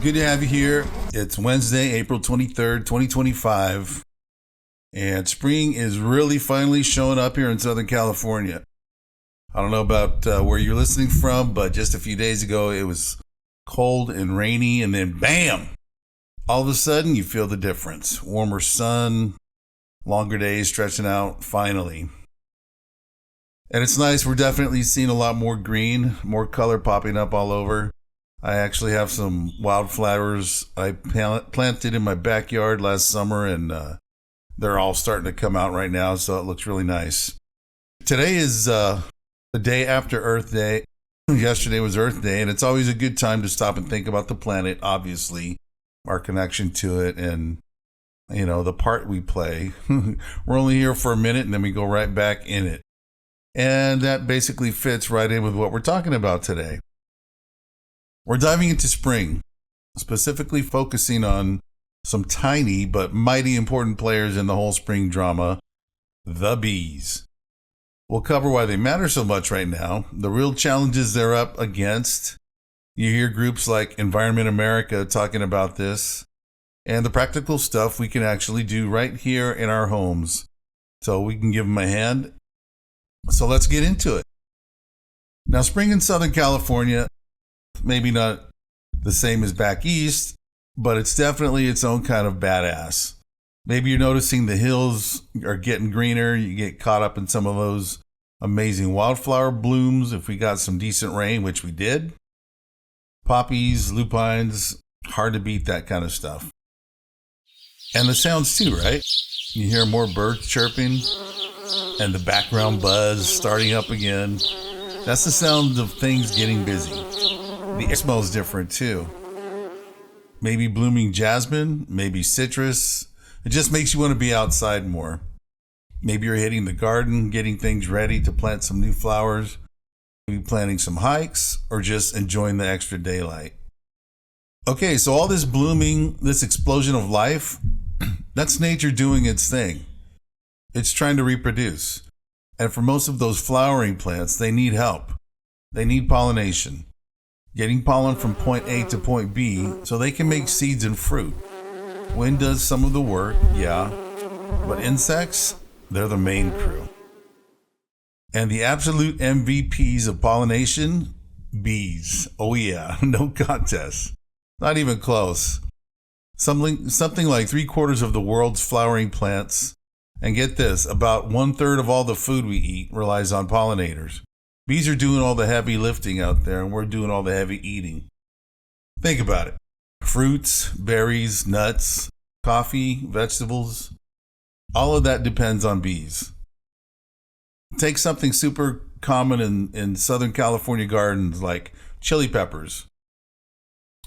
Good to have you here. It's Wednesday, April 23rd, 2025, and spring is really finally showing up here in Southern California. I don't know about where you're listening from, but just a few days ago it was cold and rainy, and then bam! All of a sudden you feel the difference. Warmer sun, longer days stretching out, finally. And it's nice. We're definitely seeing a lot more green, more color popping up all over. I actually have some wildflowers I planted in my backyard last summer, and they're all starting to come out right now, so it looks really nice. Today is the day after Earth Day. Yesterday was Earth Day, and it's always a good time to stop and think about the planet, obviously, our connection to it, and, you know, the part we play. We're only here for a minute, and then we go right back in it. And that basically fits right in with what we're talking about today. We're diving into spring, specifically focusing on some tiny but mighty important players in the whole spring drama, the bees. We'll cover why they matter so much right now, the real challenges they're up against. You hear groups like Environment America talking about this, and the practical stuff we can actually do right here in our homes so we can give them a hand. So let's get into it. Now, spring in Southern California, maybe not the same as back east, but it's definitely its own kind of badass. Maybe you're noticing the hills are getting greener. You get caught up in some of those amazing wildflower blooms if we got some decent rain, which we did. Poppies, lupines, hard to beat that kind of stuff. And the sounds too, right? You hear more birds chirping and the background buzz starting up again. That's the sound of things getting busy. The air smells different too. Maybe blooming jasmine, maybe citrus. It just makes you want to be outside more. Maybe you're hitting the garden, getting things ready to plant some new flowers. Maybe planning some hikes or just enjoying the extra daylight. Okay, so all this blooming, this explosion of life, that's nature doing its thing. It's trying to reproduce. And for most of those flowering plants, they need help. They need pollination. Getting pollen from point A to point B so they can make seeds and fruit. Wind does some of the work, yeah, but insects, they're the main crew. And the absolute MVPs of pollination, bees. Oh yeah, no contest. Not even close. Something like 3/4 of the world's flowering plants, and get this, about 1/3 of all the food we eat relies on pollinators. Bees are doing all the heavy lifting out there, and we're doing all the heavy eating. Think about it. Fruits, berries, nuts, coffee, vegetables, all of that depends on bees. Take something super common in Southern California gardens like chili peppers.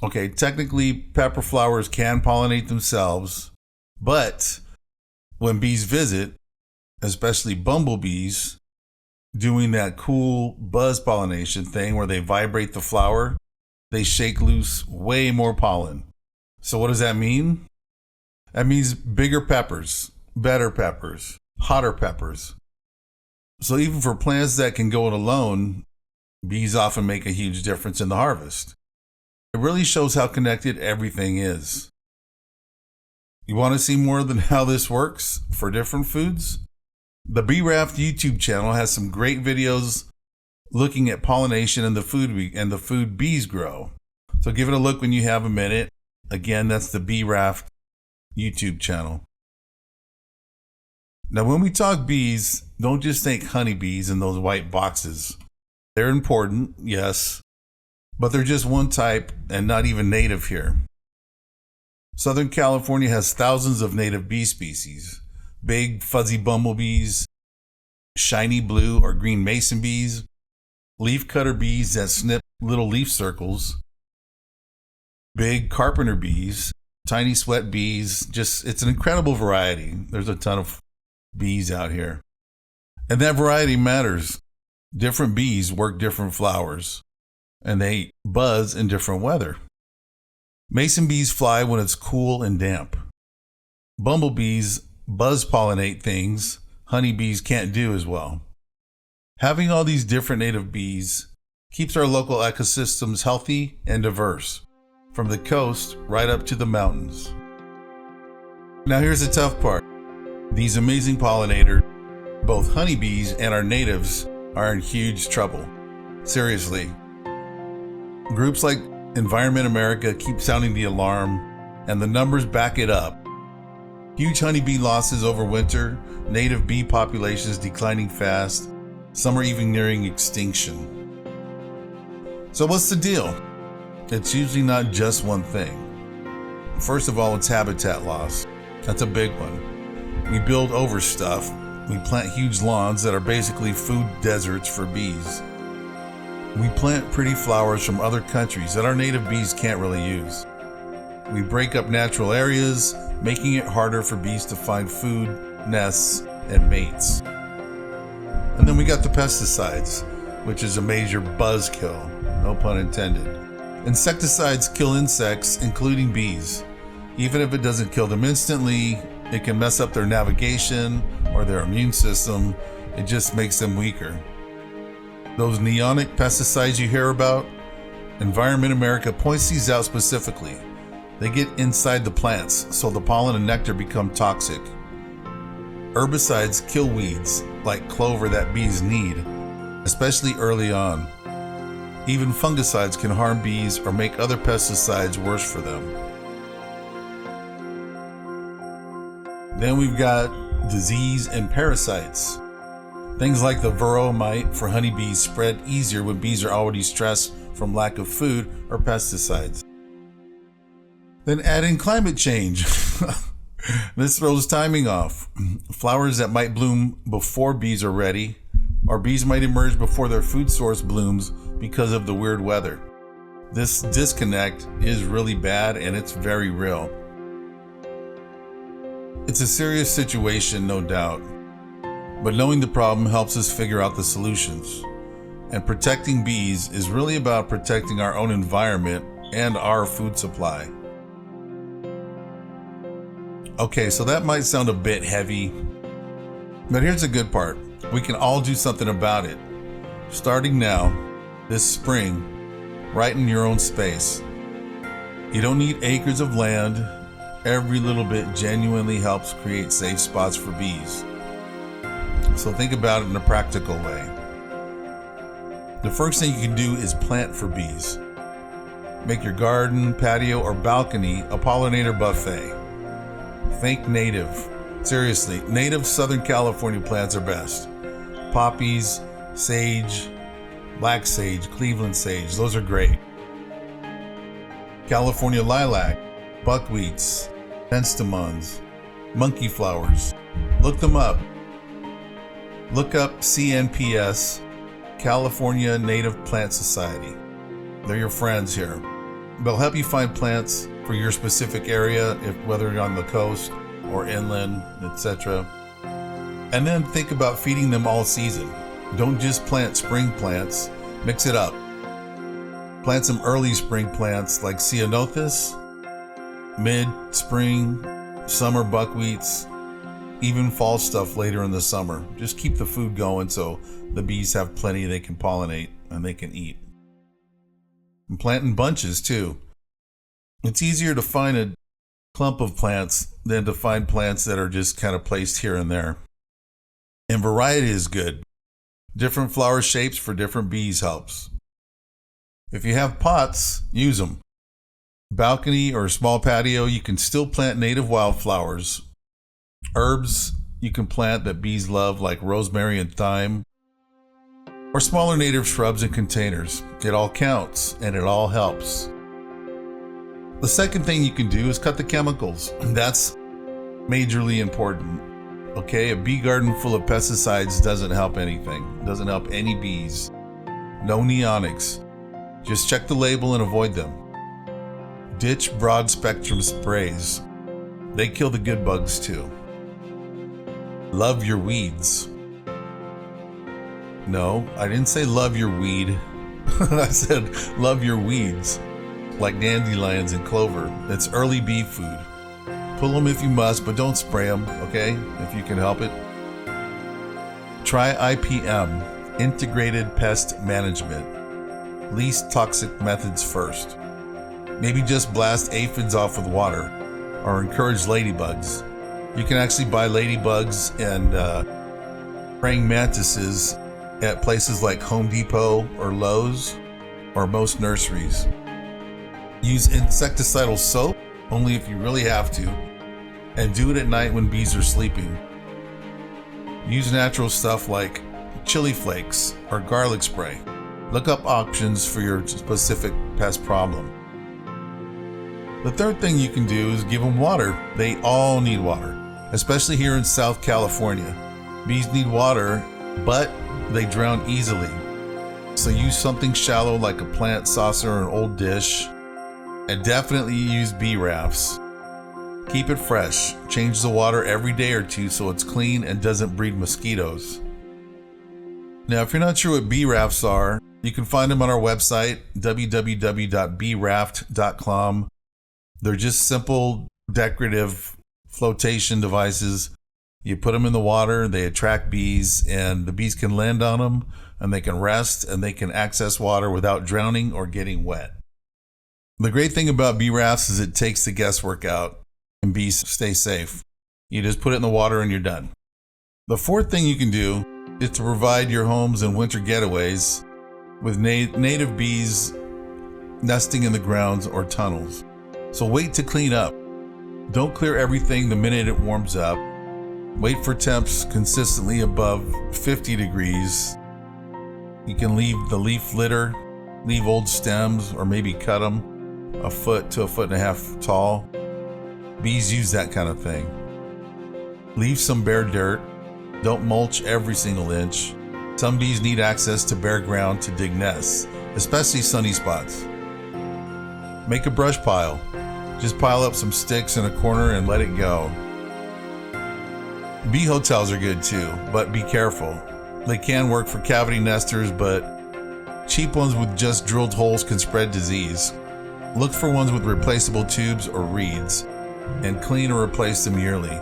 Okay, technically pepper flowers can pollinate themselves, but when bees visit, especially bumblebees, doing that cool buzz pollination thing where they vibrate the flower, they shake loose way more pollen. So what does that mean? That means bigger peppers, better peppers, hotter peppers. So even for plants that can go it alone, bees often make a huge difference in the harvest. It really shows how connected everything is. You want to see more than how this works for different foods? The Bee Raft YouTube channel has some great videos looking at pollination and the food bees grow. So give it a look when you have a minute. Again, that's the Bee Raft YouTube channel. Now, when we talk bees, don't just think honeybees in those white boxes. They're important, yes, but they're just one type and not even native here. Southern California has thousands of native bee species. Big fuzzy bumblebees, shiny blue or green mason bees, leafcutter bees that snip little leaf circles, big carpenter bees, tiny sweat bees. It's an incredible variety. There's a ton of bees out here. And that variety matters. Different bees work different flowers, and they buzz in different weather. Mason bees fly when it's cool and damp. Bumblebees buzz pollinate things honeybees can't do as well. Having all these different native bees keeps our local ecosystems healthy and diverse. from the coast right up to the mountains. Now here's the tough part. These amazing pollinators, both honeybees and our natives, are in huge trouble. Seriously. Groups like Environment America keep sounding the alarm, and the numbers back it up. Huge honeybee losses over winter, native bee populations declining fast, some are even nearing extinction. So what's the deal? It's usually not just one thing. First of all, it's habitat loss. That's a big one. We build over stuff. We plant huge lawns that are basically food deserts for bees. We plant pretty flowers from other countries that our native bees can't really use. We break up natural areas, making it harder for bees to find food, nests, and mates. And then we got the pesticides, which is a major buzzkill, no pun intended. Insecticides kill insects, including bees. Even if it doesn't kill them instantly, it can mess up their navigation or their immune system. It just makes them weaker. Those neonic pesticides you hear about, Environment America points these out specifically. They get inside the plants, so the pollen and nectar become toxic. Herbicides kill weeds, like clover that bees need, especially early on. Even fungicides can harm bees or make other pesticides worse for them. Then we've got disease and parasites. Things like the varroa mite for honeybees spread easier when bees are already stressed from lack of food or pesticides. Then add in climate change. This throws timing off. Flowers that might bloom before bees are ready, or bees might emerge before their food source blooms because of the weird weather. This disconnect is really bad, and it's very real. It's a serious situation, no doubt, but knowing the problem helps us figure out the solutions. And protecting bees is really about protecting our own environment and our food supply. Okay, so that might sound a bit heavy, but here's the good part. We can all do something about it. Starting now, this spring, right in your own space. You don't need acres of land. Every little bit genuinely helps create safe spots for bees. So think about it in a practical way. The first thing you can do is plant for bees. Make your garden, patio, or balcony a pollinator buffet. Think native. Seriously, native Southern California plants are best. Poppies, sage, black sage, Cleveland sage, those are great. California lilac, buckwheats, penstemons, monkey flowers. Look them up. Look up CNPS, California Native Plant Society. They're your friends here. They'll help you find plants for your specific area, whether you're on the coast or inland, etc. And then think about feeding them all season. Don't just plant spring plants, mix it up. Plant some early spring plants like ceanothus, mid-spring, summer buckwheats, even fall stuff later in the summer. Just keep the food going so the bees have plenty they can pollinate and they can eat. And plant in bunches too. It's easier to find a clump of plants than to find plants that are just kind of placed here and there. And variety is good. Different flower shapes for different bees helps. If you have pots, use them. Balcony or small patio, you can still plant native wildflowers. Herbs you can plant that bees love, like rosemary and thyme. Or smaller native shrubs in containers. It all counts and it all helps. The second thing you can do is cut the chemicals. That's majorly important. Okay, a bee garden full of pesticides doesn't help anything. Doesn't help any bees. No neonics. Just check the label and avoid them. Ditch broad spectrum sprays. They kill the good bugs too. Love your weeds. No, I didn't say love your weed. I said love your weeds. Like dandelions and clover. It's early bee food. Pull them if you must, but don't spray them, okay? If you can help it. Try IPM, Integrated Pest Management. Least toxic methods first. Maybe just blast aphids off with water or encourage ladybugs. You can actually buy ladybugs and praying mantises at places like Home Depot or Lowe's or most nurseries. Use insecticidal soap only if you really have to, and do it at night when bees are sleeping. Use natural stuff like chili flakes or garlic spray. Look up options for your specific pest problem. The third thing you can do is give them water. They all need water, especially here in South California. Bees need water, but they drown easily. So use something shallow like a plant saucer or an old dish, and definitely use Bee Rafts. Keep it fresh. Change the water every day or two so it's clean and doesn't breed mosquitoes. Now, if you're not sure what Bee Rafts are, you can find them on our website, www.beeraft.com. They're just simple, decorative flotation devices. You put them in the water, they attract bees, and the bees can land on them, and they can rest, and they can access water without drowning or getting wet. The great thing about Bee Rafts is it takes the guesswork out, and bees stay safe. You just put it in the water and you're done. The fourth thing you can do is to provide your homes and winter getaways with native bees nesting in the grounds or tunnels. So wait to clean up. Don't clear everything the minute it warms up. Wait for temps consistently above 50 degrees. You can leave the leaf litter, leave old stems, or maybe cut them a foot to a foot and a half tall. Bees use that kind of thing. Leave some bare dirt. Don't mulch every single inch. Some bees need access to bare ground to dig nests, especially sunny spots. Make a brush pile. Just pile up some sticks in a corner and let it go. Bee hotels are good too, but be careful. They can work for cavity nesters, but cheap ones with just drilled holes can spread disease. Look for ones with replaceable tubes or reeds, and clean or replace them yearly.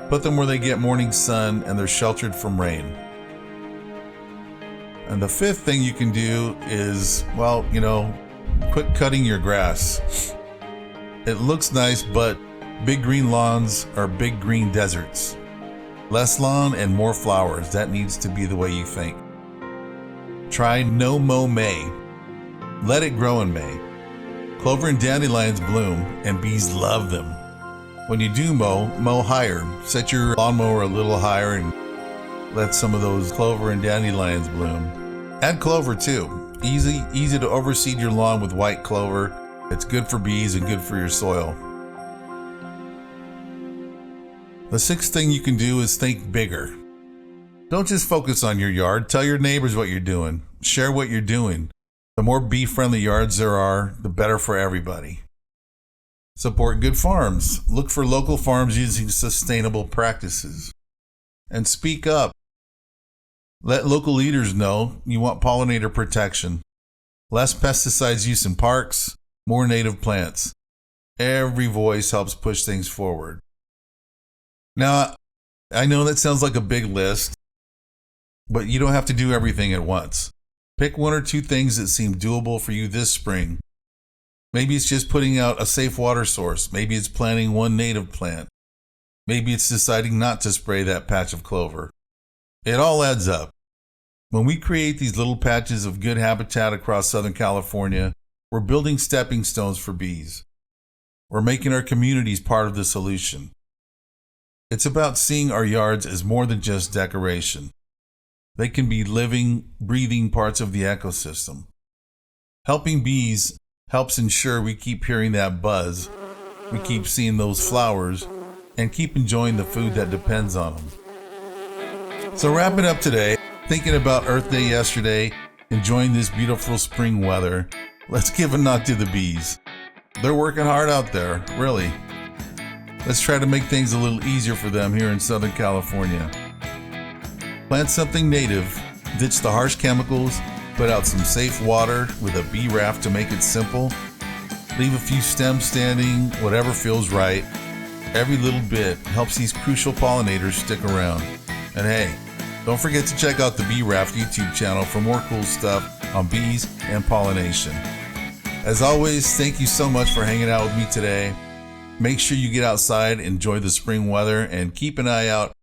Put them where they get morning sun and they're sheltered from rain. And the fifth thing you can do is, quit cutting your grass. It looks nice, but big green lawns are big green deserts. Less lawn and more flowers. That needs to be the way you think. Try no mow May. Let it grow in May. Clover and dandelions bloom, and bees love them. When you do mow higher. Set your lawnmower a little higher and let some of those clover and dandelions bloom. Add clover too. Easy to overseed your lawn with white clover. It's good for bees and good for your soil. The sixth thing you can do is think bigger. Don't just focus on your yard. Tell your neighbors what you're doing. Share what you're doing. The more bee-friendly yards there are, the better for everybody. Support good farms. Look for local farms using sustainable practices. And speak up. Let local leaders know you want pollinator protection. Less pesticides use in parks, more native plants. Every voice helps push things forward. Now, I know that sounds like a big list, but you don't have to do everything at once. Pick one or two things that seem doable for you this spring. Maybe it's just putting out a safe water source. Maybe it's planting one native plant. Maybe it's deciding not to spray that patch of clover. It all adds up. When we create these little patches of good habitat across Southern California, we're building stepping stones for bees. We're making our communities part of the solution. It's about seeing our yards as more than just decoration. They can be living, breathing parts of the ecosystem. Helping bees helps ensure we keep hearing that buzz, we keep seeing those flowers, and keep enjoying the food that depends on them. So wrapping up today, thinking about Earth Day yesterday, enjoying this beautiful spring weather, let's give a nod to the bees. They're working hard out there, really. Let's try to make things a little easier for them here in Southern California. Plant something native, ditch the harsh chemicals, put out some safe water with a bee raft to make it simple. Leave a few stems standing, whatever feels right. Every little bit helps these crucial pollinators stick around. And hey, don't forget to check out the Bee Raft YouTube channel for more cool stuff on bees and pollination. As always, thank you so much for hanging out with me today. Make sure you get outside, enjoy the spring weather, and keep an eye out